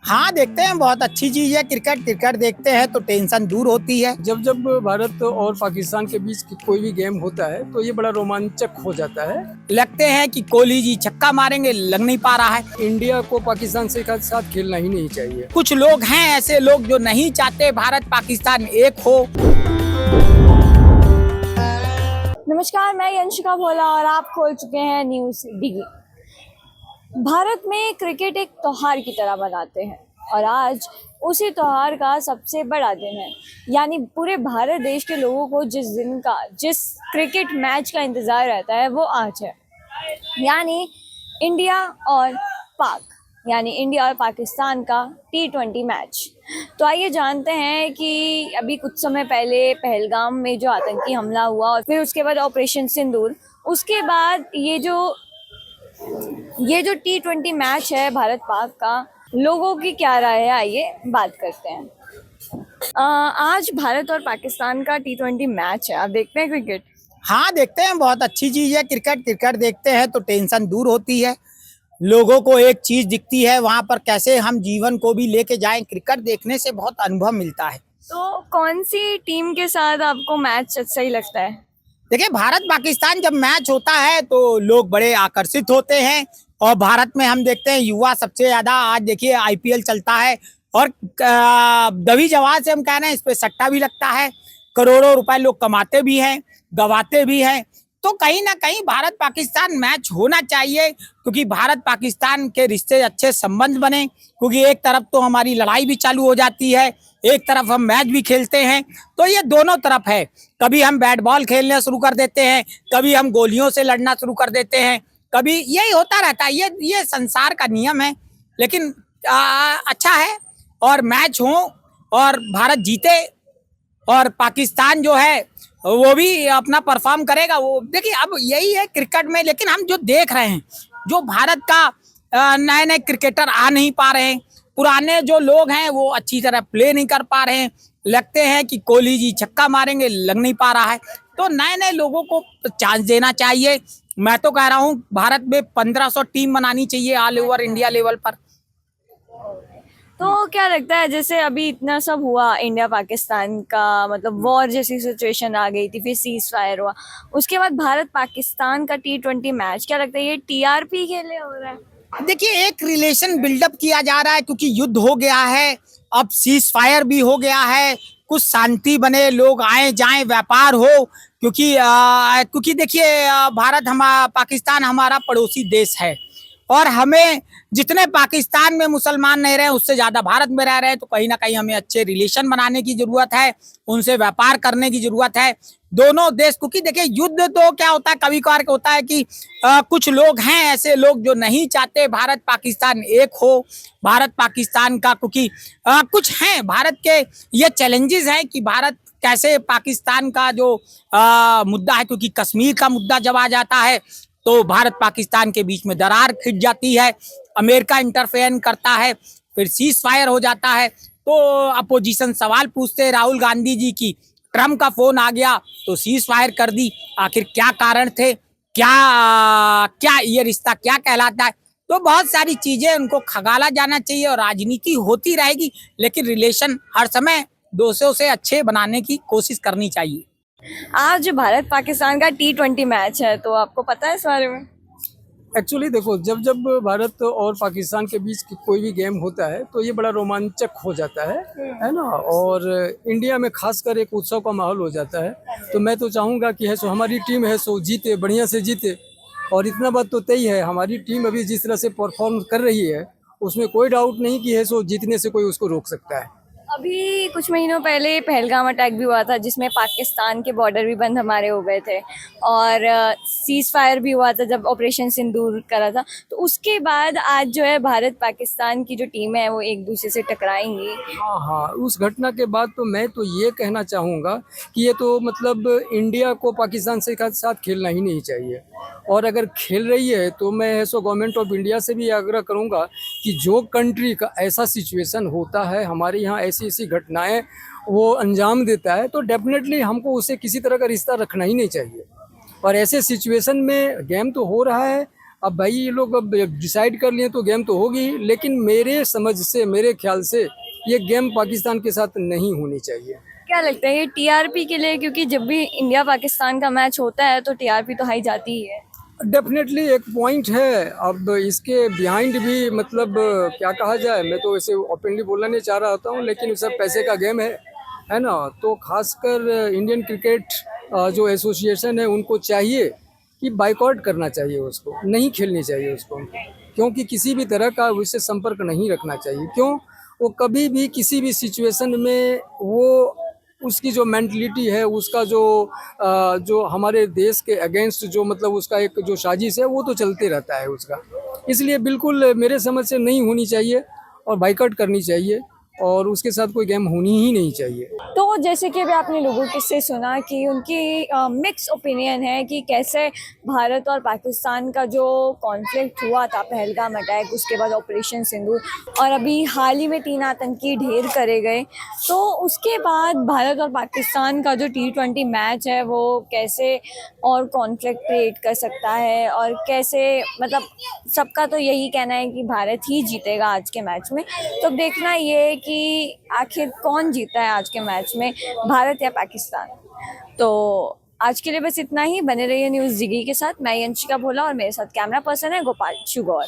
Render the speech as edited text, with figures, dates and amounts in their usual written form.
हाँ, देखते हैं, बहुत अच्छी चीज है। क्रिकेट क्रिकेट देखते हैं तो टेंशन दूर होती है। जब जब भारत और पाकिस्तान के बीच कोई भी गेम होता है तो ये बड़ा रोमांचक हो जाता है। लगते हैं कि कोहली जी छक्का मारेंगे, लग नहीं पा रहा है। इंडिया को पाकिस्तान से साथ खेलना ही नहीं चाहिए। कुछ लोग हैं ऐसे लोग जो नहीं चाहते भारत पाकिस्तान एक हो। नमस्कार, मैं यंशिका भोला और आप खोल चुके हैं न्यूज़ डिगी। भारत में क्रिकेट एक त्योहार की तरह मनाते हैं और आज उसी त्योहार का सबसे बड़ा दिन है। यानी पूरे भारत देश के लोगों को जिस क्रिकेट मैच का इंतज़ार रहता है वो आज है। यानी इंडिया और इंडिया और पाकिस्तान का T20 मैच। तो आइए जानते हैं कि अभी कुछ समय पहले पहलगाम में जो आतंकी हमला हुआ और फिर उसके बाद ऑपरेशन सिंदूर, उसके बाद ये जो T20 मैच है भारत पाक का, लोगों की क्या राय है, आइए बात करते हैं। आज भारत और पाकिस्तान का T20 मैच है। आप देखते हैं क्रिकेट? हाँ, देखते हैं, बहुत अच्छी चीज है। क्रिकेट क्रिकेट देखते हैं तो टेंशन दूर होती है। लोगों को एक चीज दिखती है वहां पर, कैसे हम जीवन को भी लेके जाएं। क्रिकेट देखने से बहुत अनुभव मिलता है। तो कौन सी टीम के साथ आपको मैच सही लगता है? देखिए, भारत पाकिस्तान जब मैच होता है तो लोग बड़े आकर्षित होते हैं। और भारत में हम देखते हैं युवा सबसे ज्यादा, आज देखिए IPL चलता है और दबी जवाब से हम कह रहे हैं, इस पे सट्टा भी लगता है। करोड़ों रुपए लोग कमाते भी हैं, गवाते भी हैं। तो कहीं ना कहीं भारत पाकिस्तान मैच होना चाहिए, क्योंकि भारत पाकिस्तान के रिश्ते अच्छे संबंध बने। क्योंकि एक तरफ तो हमारी लड़ाई भी चालू हो जाती है, एक तरफ हम मैच भी खेलते हैं। तो ये दोनों तरफ है। कभी हम बैट बॉल खेलना शुरू कर देते हैं, कभी हम गोलियों से लड़ना शुरू कर देते हैं, कभी यही होता रहता है। ये संसार का नियम है। लेकिन अच्छा है और मैच हो और भारत जीते और पाकिस्तान जो है वो भी अपना परफॉर्म करेगा। वो देखिए, अब यही है क्रिकेट में। लेकिन हम जो देख रहे हैं, जो भारत का नए नए क्रिकेटर आ नहीं पा रहे हैं, पुराने जो लोग हैं वो अच्छी तरह प्ले नहीं कर पा रहे हैं। लगते हैं कि कोहली जी छक्का मारेंगे, लग नहीं पा रहा है। तो नए नए लोगों को चांस देना चाहिए। मैं तो कह रहा हूँ भारत में 1500 टीम बनानी चाहिए ऑल ओवर इंडिया लेवल पर। तो क्या लगता है, जैसे अभी इतना सब हुआ इंडिया पाकिस्तान का, मतलब वॉर जैसी सिचुएशन आ गई थी, फिर सीज फायर हुआ, उसके बाद भारत पाकिस्तान का T20 मैच, क्या लगता है ये TRP के लिए हो रहा है? देखिए, एक रिलेशन बिल्डअप किया जा रहा है, क्योंकि युद्ध हो गया है, अब सीज फायर भी हो गया है, कुछ शांति बने, लोग आए जाएं, व्यापार हो। क्योंकि देखिए, भारत पाकिस्तान हमारा पड़ोसी देश है और हमें जितने पाकिस्तान में मुसलमान नहीं रहे उससे ज्यादा भारत में रह रहे हैं। तो कहीं ना कहीं हमें अच्छे रिलेशन बनाने की जरूरत है, उनसे व्यापार करने की जरूरत है, दोनों देश। क्योंकि देखिए, युद्ध तो क्या होता है, कभी कभार होता है कि कुछ लोग हैं ऐसे लोग जो नहीं चाहते भारत पाकिस्तान एक हो, भारत पाकिस्तान का। क्योंकि कुछ हैं भारत के ये चैलेंजेस हैं कि भारत कैसे पाकिस्तान का जो मुद्दा है, क्योंकि कश्मीर का मुद्दा जब आ जाता है तो भारत पाकिस्तान के बीच में दरार खिंच जाती है, अमेरिका इंटरफेयर करता है, फिर सीज फायर हो जाता है। तो अपोजिशन सवाल पूछते हैं राहुल गांधी जी की, ट्रम्प का फोन आ गया तो सीज फायर कर दी। आखिर क्या कारण थे, क्या क्या ये रिश्ता क्या कहलाता है? तो बहुत सारी चीजें उनको खगाला जाना चाहिए और राजनीति होती रहेगी, लेकिन रिलेशन हर समय दोस्तों से अच्छे बनाने की कोशिश करनी चाहिए। आज भारत पाकिस्तान का T20 मैच है, तो आपको पता है इस बारे में? एक्चुअली देखो, जब जब भारत और पाकिस्तान के बीच कोई भी गेम होता है तो ये बड़ा रोमांचक हो जाता है ना। और इंडिया में खासकर एक उत्सव का माहौल हो जाता है। तो मैं तो चाहूँगा कि है सो हमारी टीम है सो जीते, बढ़िया से जीते। और इतना बात तो तय है, हमारी टीम अभी जिस तरह से परफॉर्म कर रही है उसमें कोई डाउट नहीं कि है सो जीतने से कोई उसको रोक सकता है। अभी कुछ महीनों पहले पहलगाम अटैक भी हुआ था, जिसमें पाकिस्तान के बॉर्डर भी बंद हमारे हो गए थे और सीज फायर भी हुआ था जब ऑपरेशन सिंदूर करा था। तो उसके बाद आज जो है भारत पाकिस्तान की जो टीम है वो एक दूसरे से टकराएंगी। हाँ हाँ, उस घटना के बाद तो मैं तो ये कहना चाहूँगा कि ये तो मतलब इंडिया को पाकिस्तान से साथ खेलना ही नहीं चाहिए। और अगर खेल रही है तो मैं ऐसो गवर्नमेंट ऑफ इंडिया से भी आग्रह करूँगा कि जो कंट्री का ऐसा सिचुएशन होता है, हमारे यहाँ ऐसी ऐसी घटनाएं वो अंजाम देता है, तो डेफिनेटली हमको उससे किसी तरह का रिश्ता रखना ही नहीं चाहिए। और ऐसे सिचुएशन में गेम तो हो रहा है, अब भाई ये लोग अब डिसाइड कर लिए तो गेम तो होगी ही, लेकिन मेरे समझ से, मेरे ख्याल से ये गेम पाकिस्तान के साथ नहीं होनी चाहिए। क्या लगता है ये टीआरपी के लिए, क्योंकि जब भी इंडिया पाकिस्तान का मैच होता है तो टीआरपी तो हाई जाती ही है। डेफिनेटली एक पॉइंट है। अब इसके बिहाइंड भी मतलब क्या कहा जाए, मैं तो ऐसे ओपनली बोलना नहीं चाह रहा होता हूँ, लेकिन सब पैसे का गेम है ना। तो खासकर इंडियन क्रिकेट जो एसोसिएशन है उनको चाहिए कि बाइकआउट करना चाहिए, उसको नहीं खेलनी चाहिए उसको, क्योंकि किसी भी तरह का उससे संपर्क नहीं रखना चाहिए। क्यों? वो कभी भी किसी भी सिचुएशन में वो उसकी जो मेंटलिटी है, उसका जो हमारे देश के अगेंस्ट जो मतलब उसका एक जो साजिश है वो तो चलते रहता है उसका। इसलिए बिल्कुल मेरे समझ से नहीं होनी चाहिए और बाइकआउट करनी चाहिए, और उसके साथ कोई गेम होनी ही नहीं चाहिए। तो जैसे कि अभी आपने लोगों के से सुना कि उनकी मिक्स ओपिनियन है कि कैसे भारत और पाकिस्तान का जो कॉन्फ्लिक्ट हुआ था, पहलगाम अटैक, उसके बाद ऑपरेशन सिंदूर, और अभी हाल ही में 3 आतंकी ढेर करे गए, तो उसके बाद भारत और पाकिस्तान का जो T20 मैच है वो कैसे और कॉन्फ्लिक्ट क्रिएट कर सकता है, और कैसे मतलब सबका तो यही कहना है कि भारत ही जीतेगा आज के मैच में। तो अब देखना ये है कि आखिर कौन जीता है आज के मैच में, भारत या पाकिस्तान। तो आज के लिए बस इतना ही। बने रहिए न्यूज़ डिगी के साथ। मैं यंशिका भोला और मेरे साथ कैमरा पर्सन है गोपाल शुगौर।